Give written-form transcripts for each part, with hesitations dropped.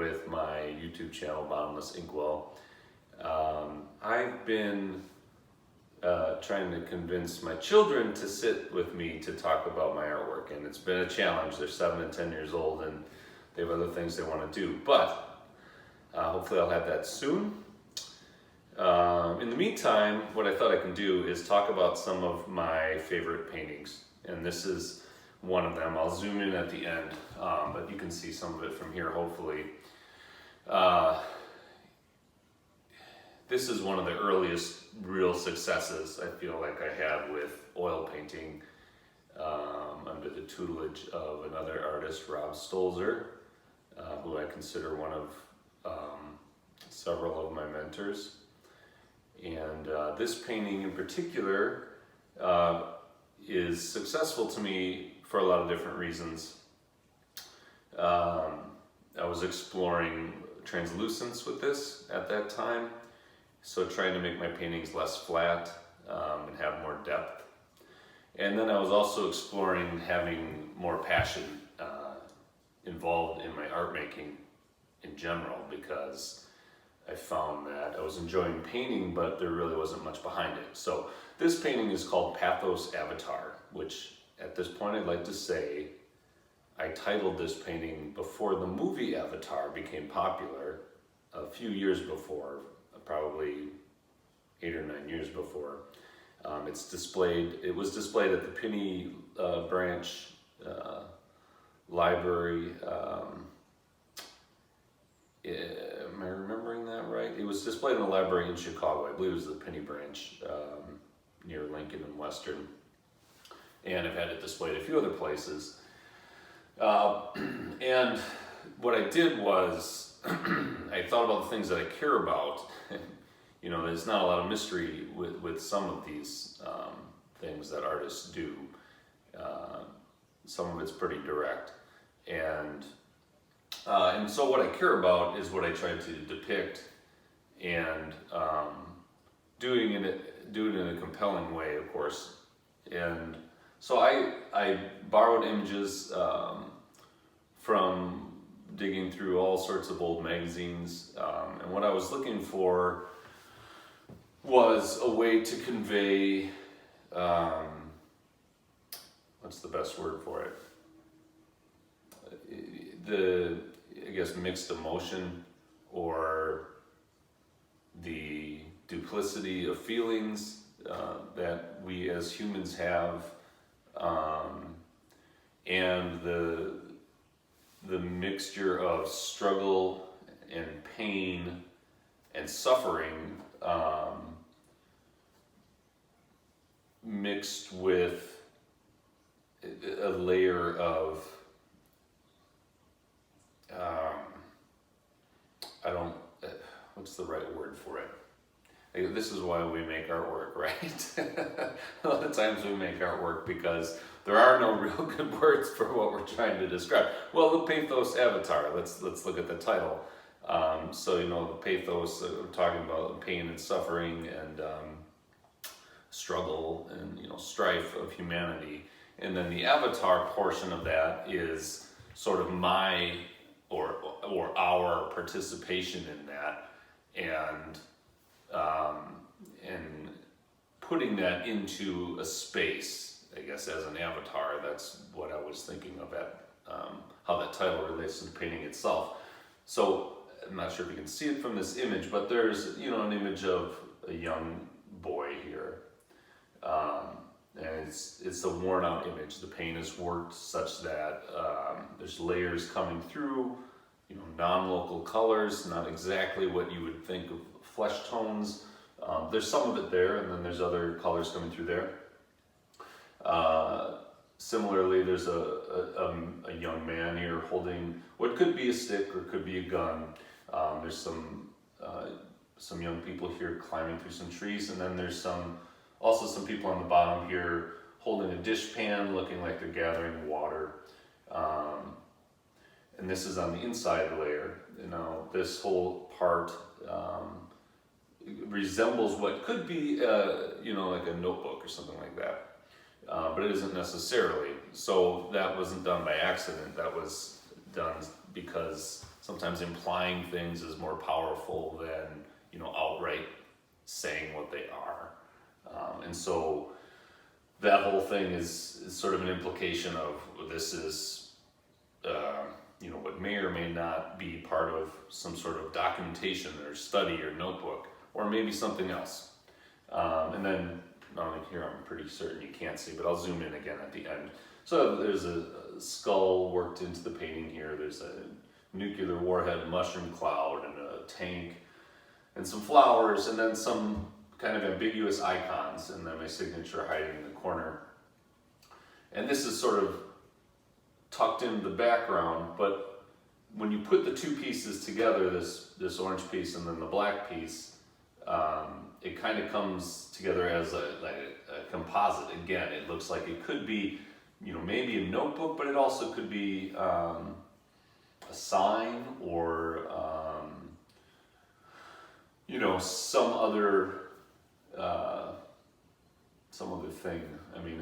with my YouTube channel, Bottomless Inkwell. I've been trying to convince my children to sit with me to talk about my artwork, and it's been a challenge. They're 7 and 10 years old, and they have other things they want to do, but hopefully I'll have that soon. In the meantime, what I thought I can do is talk about some of my favorite paintings, and this is one of them. I'll zoom in at the end, but you can see some of it from here, hopefully. This is one of the earliest real successes I feel like I had with oil painting, under the tutelage of another artist, Rob Stolzer, who I consider one of several of my mentors. And this painting in particular is successful to me for a lot of different reasons. I was exploring translucence with this at that time, so trying to make my paintings less flat and have more depth. And then I was also exploring having more passion involved in my art making in general, because I found that I was enjoying painting, but there really wasn't much behind it. So this painting is called Pathos Avatar, which at this point I'd like to say I titled this painting before the movie Avatar became popular, a few years before, probably 8 or 9 years before. It was displayed at the Penny Branch Library. Am I remembering that right? It was displayed in a library in Chicago. I believe it was the Penny Branch near Lincoln and Western. And I've had it displayed a few other places. And what I did was, I thought about the things that I care about. You know, there's not a lot of mystery with some of these things that artists do. Some of it's pretty direct. And so what I care about is what I try to depict, and do it in a compelling way, of course. And so I borrowed images from digging through all sorts of old magazines, and what I was looking for was a way to convey, what's the best word for it? I guess mixed emotion, or the duplicity of feelings that we as humans have, and the mixture of struggle and pain and suffering, mixed with a layer of what's the right word for it? This is why we make artwork, right? A lot of times we make artwork because there are no real good words for what we're trying to describe. Well, the Pathos Avatar, let's look at the title. So, you know, the pathos, we're talking about pain and suffering and struggle and, you know, strife of humanity. And then the avatar portion of that is sort of my or our participation in that, and putting that into a space, I guess, as an avatar. That's what I was thinking of at how that title relates to the painting itself. So I'm not sure if you can see it from this image, but there's, you know, an image of a young boy here. And it's a worn out image. The paint is worked such that there's layers coming through, you know, non-local colors, not exactly what you would think of flesh tones. There's some of it there, and then there's other colors coming through there. Similarly, there's a young man here holding what could be a stick or could be a gun. There's some young people here climbing through some trees, and then there's also some people on the bottom here holding a dishpan, looking like they're gathering water. And this is on the inside layer. You know, this whole part resembles what could be, you know, like a notebook or something like that. But it isn't necessarily. So that wasn't done by accident. That was done because sometimes implying things is more powerful than, you know, outright saying what they are. And so that whole thing is sort of an implication of this is, you know, what may or may not be part of some sort of documentation or study or notebook, or maybe something else. And then here I'm pretty certain you can't see, but I'll zoom in again at the end. So there's a skull worked into the painting here. There's a nuclear warhead mushroom cloud and a tank and some flowers, and then some kind of ambiguous icons, and then my signature hiding in the corner. And this is sort of tucked into the background, but when you put the two pieces together, this orange piece and then the black piece, it kind of comes together as a composite. Again, it looks like it could be, you know, maybe a notebook, but it also could be a sign or you know, some other thing. I mean,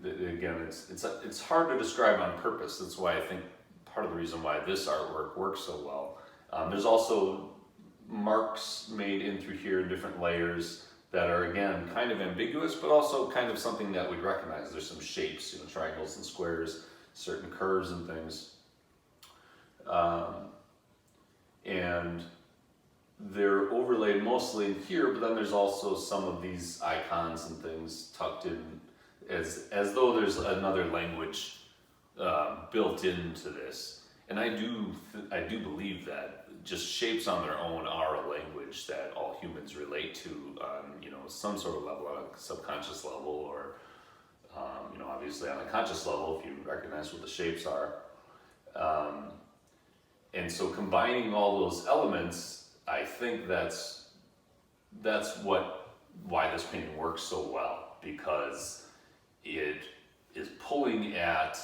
again, it's hard to describe on purpose. That's why I think part of the reason why this artwork works so well. There's also marks made in through here in different layers that are, again, kind of ambiguous, but also kind of something that we'd recognize. There's some shapes, you know, triangles and squares, certain curves and things. And they're overlaid mostly in here, but then there's also some of these icons and things tucked in as though there's another language built into this. And I do believe that just shapes on their own are a language that all humans relate to on, you know, some sort of level, on a subconscious level, or you know, obviously on a conscious level if you recognize what the shapes are. And so combining all those elements, I think that's why this painting works so well, because it is pulling at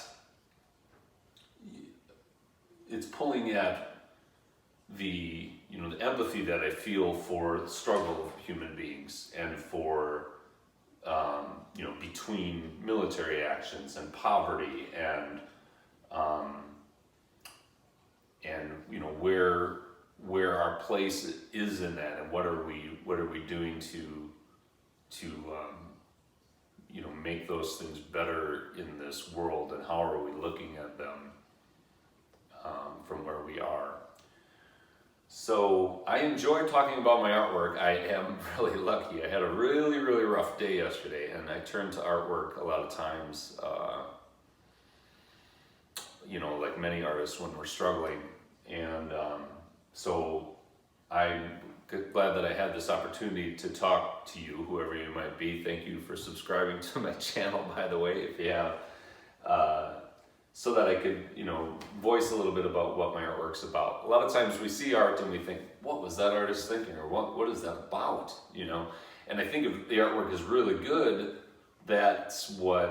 the, you know, the empathy that I feel for the struggle of human beings, and for you know, between military actions and poverty, and you know, where our place is in that, and what are we doing to you know, make those things better in this world, and how are we looking at them from where we are. So I enjoy talking about my artwork. I am really lucky. I had a really rough day yesterday, and I turned to artwork a lot of times, you know, like many artists when we're struggling. And so I'm glad that I had this opportunity to talk to you, whoever you might be. Thank you for subscribing to my channel, by the way, if you have, so that I could, you know, voice a little bit about what my artwork's about. A lot of times we see art and we think, what was that artist thinking, or what is that about, you know? And I think if the artwork is really good, that's why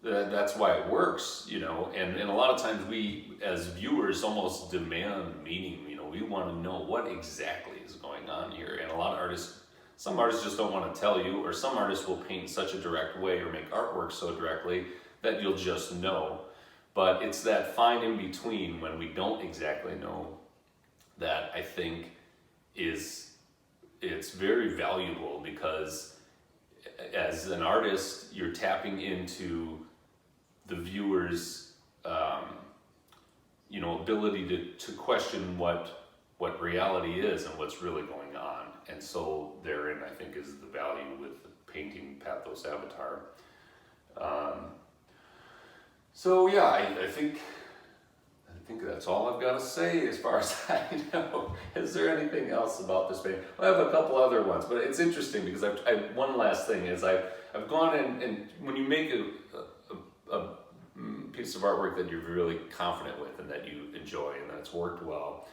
it works, you know. And a lot of times we, as viewers, almost demand meaning. You know, we want to know what exactly is going on here. And a lot of artists, some artists just don't want to tell you, or some artists will paint in such a direct way or make artwork so directly that you'll just know. But it's that fine in between, when we don't exactly know, that I think it's very valuable, because as an artist, you're tapping into the viewer's you know, ability to question what reality is and what's really going on. And so therein, I think, is the value with the painting Pathos Avatar. So yeah, I think that's all I've got to say as far as I know. Is there anything else about this painting? I have a couple other ones, but it's interesting because one last thing is I've gone and when you make a piece of artwork that you're really confident with and that you enjoy and that's worked well,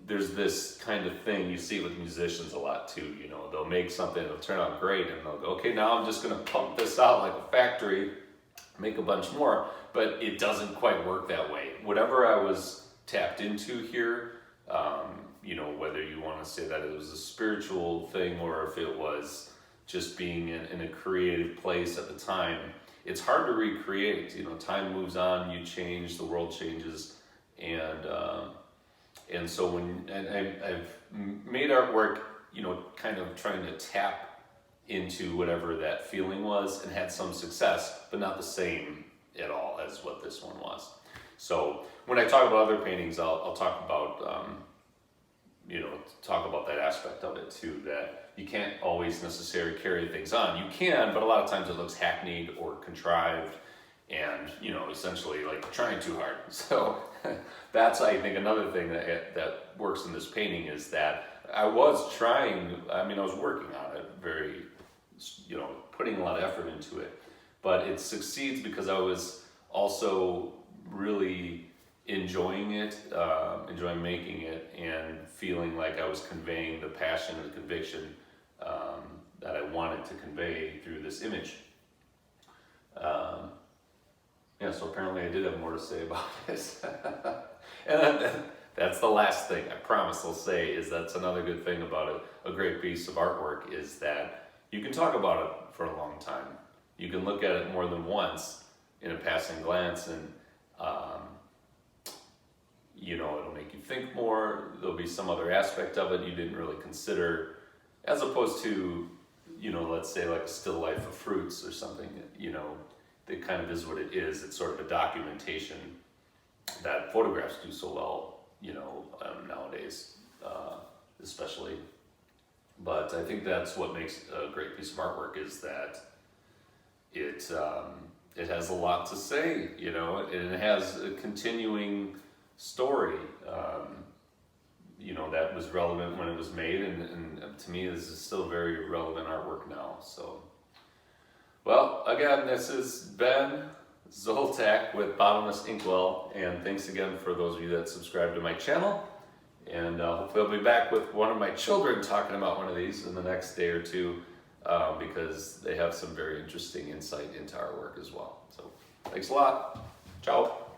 there's this kind of thing you see with musicians a lot too. You know, they'll make something, it'll turn out great, and they'll go, okay, now I'm just going to pump this out like a factory, make a bunch more, but it doesn't quite work that way. Whatever I was tapped into here, you know, whether you want to say that it was a spiritual thing or if it was just being in a creative place at the time, it's hard to recreate. You know, time moves on, you change, the world changes, and And so I've made artwork, kind of trying to tap into whatever that feeling was, and had some success, but not the same at all as what this one was. So when I talk about other paintings, I'll talk about, talk about that aspect of it too, that you can't always necessarily carry things on. You can, but a lot of times it looks hackneyed or contrived and, essentially like trying too hard. So that's, I think, another thing that works in this painting is that I was trying, I was working on it very, putting a lot of effort into it, but it succeeds because I was also really enjoying it, enjoying making it, and feeling like I was conveying the passion and the conviction that I wanted to convey through this image. So apparently I did have more to say about this. And that's the last thing I promise I'll say, is that's another good thing about a great piece of artwork, is that you can talk about it for a long time. You can look at it more than once in a passing glance, and it'll make you think more. There'll be some other aspect of it you didn't really consider, as opposed to, let's say like a still life of fruits or something, that kind of is what it is. It's sort of a documentation that photographs do so well, nowadays, especially. But I think that's what makes a great piece of artwork, is that it has a lot to say, and it has a continuing story, that was relevant when it was made, and to me this is still very relevant artwork now. So, well, again, this is Ben Zoltak with Bottomless Inkwell, and thanks again for those of you that subscribe to my channel, and hopefully I'll be back with one of my children talking about one of these in the next day or two, because they have some very interesting insight into our work as well. So thanks a lot. Ciao.